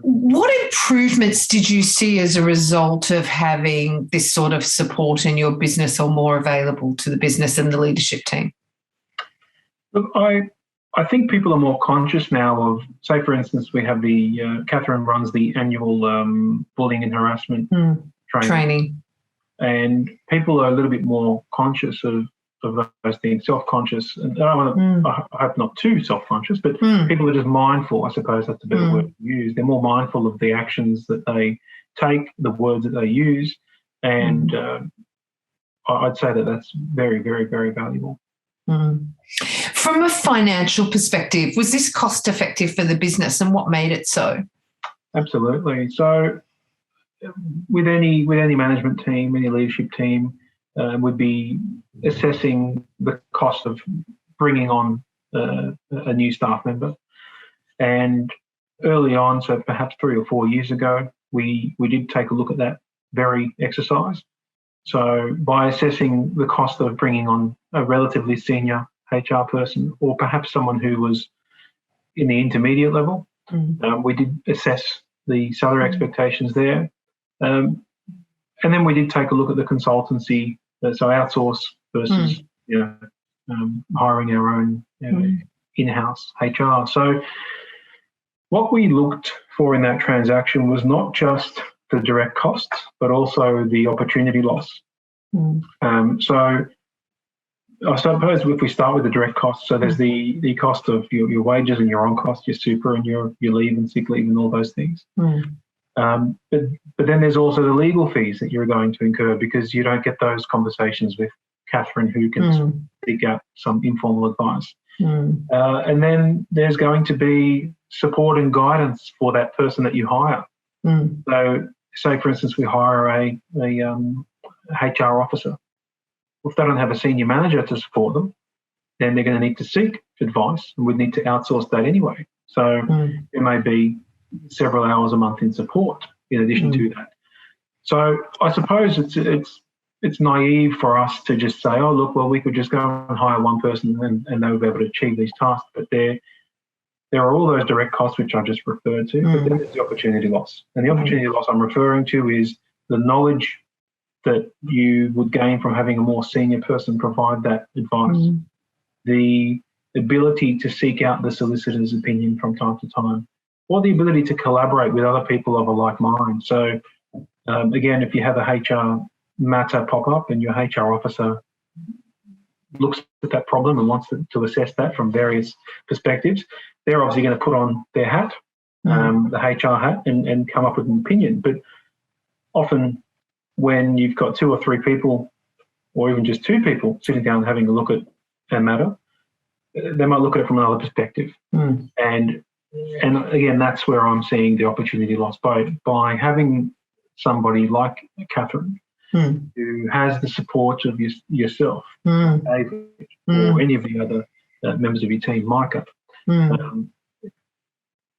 What improvements did you see as a result of having this sort of support in your business or more available to the business and the leadership team? Look, I think people are more conscious now of, say, for instance, we have Catherine runs the annual bullying and harassment training. And people are a little bit more conscious of those things, self-conscious. And I hope not too self-conscious, but people are just mindful, I suppose that's a better word to use. They're more mindful of the actions that they take, the words that they use. And I'd say that that's very, very, very valuable. From a financial perspective, was this cost effective for the business, and what made it so? Absolutely. So with any management team, any leadership team, would be assessing the cost of bringing on a new staff member. And early on, so perhaps 3 or 4 years ago, we did take a look at that very exercise. So by assessing the cost of bringing on a relatively senior HR person, or perhaps someone who was in the intermediate level, we did assess the salary expectations there. And then we did take a look at the consultancy, so outsource versus hiring our own in-house HR. So what we looked for in that transaction was not just the direct costs, but also the opportunity loss. So I suppose if we start with the direct costs, so there's the cost of your wages and your on-cost, your super and your leave and sick leave and all those things. But then there's also the legal fees that you're going to incur, because you don't get those conversations with Catherine, who can seek out some informal advice. And then there's going to be support and guidance for that person that you hire. So say, for instance, we hire a HR officer. If they don't have a senior manager to support them, then they're going to need to seek advice, and we'd need to outsource that anyway. So there may be several hours a month in support in addition to that. So I suppose it's naive for us to just say, oh, look, well, we could just go and hire one person and they'll be able to achieve these tasks. But there are all those direct costs which I just referred to, but then there's the opportunity loss. And the opportunity loss I'm referring to is the knowledge that you would gain from having a more senior person provide that advice, the ability to seek out the solicitor's opinion from time to time, or the ability to collaborate with other people of a like mind. So again, if you have a HR matter pop up and your HR officer looks at that problem and wants to assess that from various perspectives, they're obviously going to put on their hat, the HR hat, and come up with an opinion. But often when you've got 2 or 3 people, or even just 2 people sitting down and having a look at a matter, they might look at it from another perspective. And again, that's where I'm seeing the opportunity loss by having somebody like Catherine, who has the support of yourself, David, or any of the other members of your team, Micah.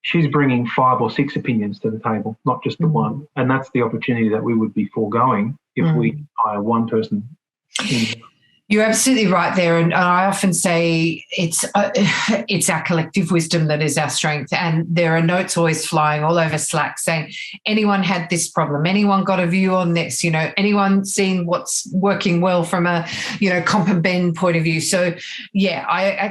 She's bringing 5 or 6 opinions to the table, not just the one. And that's the opportunity that we would be foregoing if we hire one person. You're absolutely right there. And I often say it's our collective wisdom that is our strength. And there are notes always flying all over Slack saying, anyone had this problem? Anyone got a view on this? Anyone seen what's working well from a, comp and bend point of view? So, yeah, I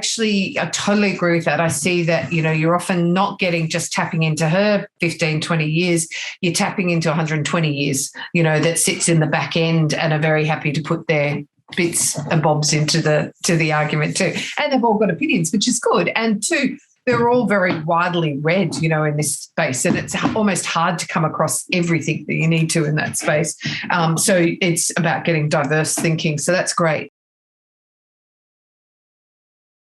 totally agree with that. I see that, you're often not just tapping into her 15, 20 years. You're tapping into 120 years, that sits in the back end and are very happy to put their bits and bobs into the argument too. And they've all got opinions, which is good. And 2, they're all very widely read, in this space. And it's almost hard to come across everything that you need to in that space. So it's about getting diverse thinking. So that's great.